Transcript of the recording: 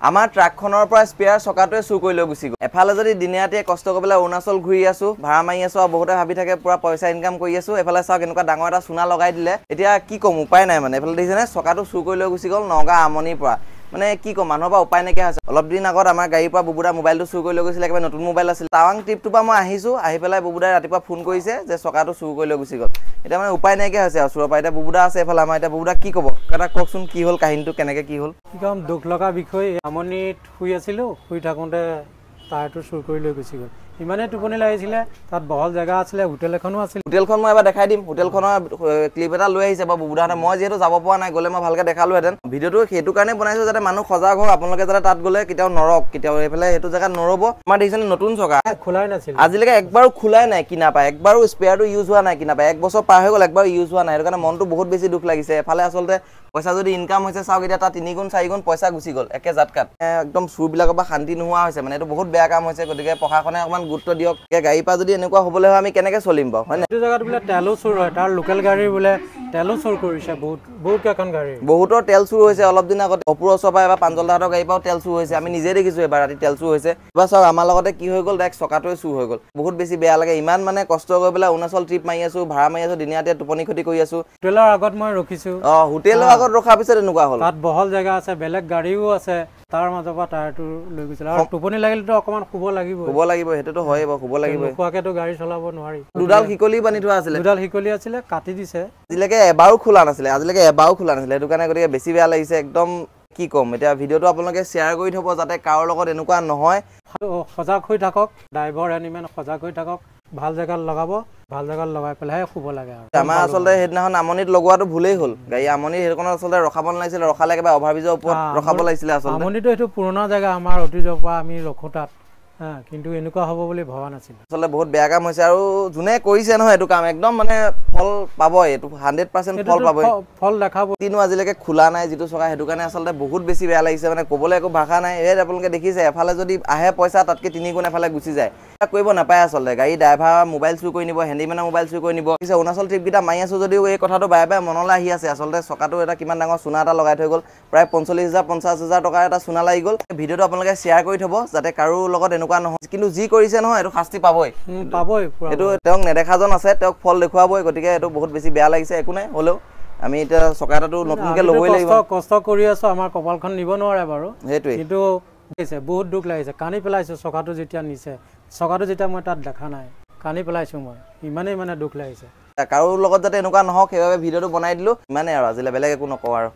আমাৰ ট্ৰাকখনৰ পৰা স্পেয়াৰ চকাটোৱে চুৰ কৰি লৈ গুচি গ'ল। এফালে যদি দিনে ৰাতিয়ে কষ্ট কৰি পেলাই অৰুণাচল ঘূৰি আছো, ভাড়া মাৰি আছো আৰু বহুতে ভাবি থাকে পুৰা পইচা ইনকাম কৰি আছো, এফালে চাওক এনেকুৱা ডাঙৰ এটা চুনা লগাই দিলে। এতিয়া কি ক'ম, উপায় নাই মানে। এফালে দেখিছেনে চকাটো চুৰ কৰি লৈ গুচি গ'ল নগাঁও আমনিৰ পৰা। মানে কি ক'ম, মানুহৰ পৰা উপায় নাইকিয়া হৈছে। অলপ দিন আগত আমাৰ গাড়ীৰ পৰা বুবুদা মোবাইলটো চুৰ কৰি লৈ গৈছিলে, একেবাৰে নতুন মোবাইল আছিল। টাৱাং ট্ৰিপটোৰ পৰা মই আহিছো, আহি পেলাই বুবুদাই ৰাতিপুৱা ফোন কৰিছে যে চকাটো চুৰ কৰি লৈ গুচি গ'ল। এতিয়া মানে উপায় নাইকিয়া হৈছে আৰু চোৰৰ পৰা। এতিয়া বুবুদা আছে এফালে আমাৰ, এতিয়া বুবুদা কি ক'ব এটা কওকচোন, কি হ'ল কাহিনীটো, কেনেকে কি হ'ল? কি ক'ম, দুখ লগা বিষয়। আমনিত শুই আছিলোঁ, শুই থাকোঁতে টায়াৰটো চুৰ কৰি লৈ গুচি গ'ল। ইমানেই টোপনি লাগিছিলে, তাত বহল জেগা আছিলে, হোটেল এখনো আছিল। হোটেলখন মই এবাৰ দেখাই দিম, হোটেলখনৰ ক্লিপ এটা লৈ আহিছে বাৰু বুবুদাহঁতে। মই যিহেতু যাব পৰা নাই, গ'লে মই ভালকৈ দেখালোহেঁতেন। ভিডিঅ'টো সেইটো কাৰণে বনাইছোঁ যাতে মানুহ সজাগ হওক, আপোনালোকে যাতে তাত গ'লে কেতিয়াও নৰক, কেতিয়াও এইফালে সেইটো জেগাত নৰব। আমাৰ দেখিছেনে নতুন চকা খোলাই নাছিল, আজিলৈকে একবাৰো খোলাই নাই কিনা পায়, একবাৰো স্পেয়াৰটো ইউজ হোৱা নাই কিনা পায়। 1 বছৰ পাৰ হৈ গ'ল, একবাৰো ইউজ হোৱা নাই। সেইটো কাৰণে মনটো বহুত বেছি দুখ লাগিছে। এফালে আচলতে পইচা যদি ইনকাম হৈছে চাওক, এতিয়া তাত 3 গুণ 4 গুণ পইচা গুচি গ'ল একে জাতকাত। একদম চুৰবিলাকৰ পৰা শান্তি নোহোৱা হৈছে মানে, এইটো বহুত বেয়া কাম হৈছে। গতিকে প্ৰশাসনে অকণমান গুৰুত্ব দিয়ক। গাড়ীৰ পৰা যদি এনেকুৱা হ'বলৈ হয় আমি কেনেকৈ চলিম বাৰু, হয় নাই? এইটো জেগাত বোলে তেলো চুৰ হয়, তাৰ লোকেল গাড়ী বোলে তেলো চুৰ কৰিছে বহুত কেইখন গাড়ী। বহুতৰ তেল চুৰ হৈছে। অলপ দিন আগত অপুৰৰ ওচৰৰ পৰা এবাৰ প্ৰাঞ্জল দাহঁতৰ গাড়ীৰ পৰাও তেল চুৰ হৈছে। আমি নিজে দেখিছোঁ এবাৰ ৰাতি তেল চুৰ হৈছে। এবাৰ চাওক আমাৰ লগতে কি হৈ গ'ল, ডাইৰেক্ট চকাটোৱে চুৰ হৈ গ'ল। বহুত বেছি বেয়া লাগে। ইমান মানে কষ্ট কৰি পেলাই অৰুণাচল ট্ৰিপ মাৰি আছো, ভাড়া মাৰি আছো, দিনে ৰাতিয়ে টোপনি ক্ষতি কৰি আছো। হোটেলৰ আগত মই ৰখিছোঁ। হোটেলৰ আগত ৰখাৰ পিছত এনেকুৱা হ'ল। তাত বহল জেগা আছে, বেলেগ গাড়ীও আছে, তাৰ মাজৰ পৰা টায়াৰটো লৈ গৈছিল। আৰু টোপনি লাগিলেতো অকণমান শুব লাগিব, সেইটোতো হয়ে বাৰু, শুব লাগিব। নোখোৱাকেতো গাড়ী চলাব নোৱাৰি। দুডাল শিকলি বান্ধি থোৱা আছিলে, দুডাল শিকলি আছিলে, কাটি দিছে। আজিলৈকে এবাৰো খোলা নাছিলে, সেইটো কাৰণে গতিকে বেছি বেয়া লাগিছে একদম। কি ক'ম এতিয়া, ভিডিঅ'টো আপোনালোকে শ্বেয়াৰ কৰি থ'ব যাতে কাৰো লগত এনেকুৱা নহয়। সজাগ হৈ থাকক, ড্ৰাইভাৰ এনিমেন সজাগ হৈ থাকক। ভাল জেগাত লগাব, ভাল জেগাত লগাই পেলাইহে শুব লাগে। আৰু আমাৰ আচলতে সেইদিনাখন আমনিত লগোৱাটো ভুলেই হ'ল। গাড়ী আমনি সেইখনত আচলতে ৰখাব নালাগিছিলে, ৰখালে একেবাৰে অভাৰব্ৰিজৰ ওপৰত ৰখাব লাগিছিলে আচলতে। আমনিটো সেইটো পুৰণা জেগা, আমাৰ অতীজৰ পৰা আমি ৰখোঁ তাত, কিন্তু এনেকুৱা হ'ব বুলি ভবা নাছিলোঁ। আচলতে বহুত বেয়া কাম হৈছে, আৰু যোনে কৰিছে নহয় এইটো কাম একদম মানে ফল পাবই, এইটো 100% ফল পাবই, ফল দেখাব। কিন্তু আজিলৈকে খোলা নাই যিটো চকা, সেইটো কাৰণে আচলতে বহুত বেছি বেয়া লাগিছে। মানে ক'বলৈ একো ভাষা নাই। আপোনালোকে দেখিছে এফালে যদি আহে পইচা, তাতকৈ 3 গুণ এফালে গুচি যায়। কৰিব নাপায় আচলতে। গাড়ী ড্ৰাইভাৰ মোবাইল চুৰ কৰি নিব, হেণ্ডিমেনৰ মোবাইল চুৰ কৰি নিব। পিছে অৰুণাচল ট্ৰিপকেইটা মাৰি আছো যদিও এই কথাটো বাৰে বাৰে মনলৈ আহি আছে। আচলতে চকাটো এটা কিমান ডাঙৰ চুনা এটা লগাই থৈ গ'ল, প্ৰায় 45,000-50,000 টকাৰ এটা চুনা লাগি গ'ল। ভিডিঅ'টো আপোনালোকে শ্বেয়াৰ কৰি থ'ব যাতে কাৰো লগত এনেকুৱা নহয়। কিন্তু যি কৰিছে নহয় এইটো শাস্তি পাবই। এইটো তেওঁক নেদেখাজন আছে, তেওঁক ফল দেখুৱাবই। গতিকে এইটো বহুত বেছি বেয়া লাগিছে। একো নাই, হ'লেও আমি এতিয়া চকা এটাটো নতুনকৈ ল'বই লাগিব। কষ্ট কৰি আছো, আমাৰ কপালখন নিব নোৱাৰে বাৰু, সেইটোৱে। কিন্তু বহুত দুখ লাগিছে। কান্দি পেলাইছোঁ চকাটো যেতিয়া নিছে, চকাটো যেতিয়া মই তাত দেখা নাই, কান্দি পেলাইছোঁ মই। ইমানেই মানে দুখ লাগিছে। কাৰো লগত যাতে এনেকুৱা নহওক সেইবাবে ভিডিঅ'টো বনাই দিলোঁ। ইমানেই আৰু আজিলৈ, বেলেগ একো নকওঁ আৰু।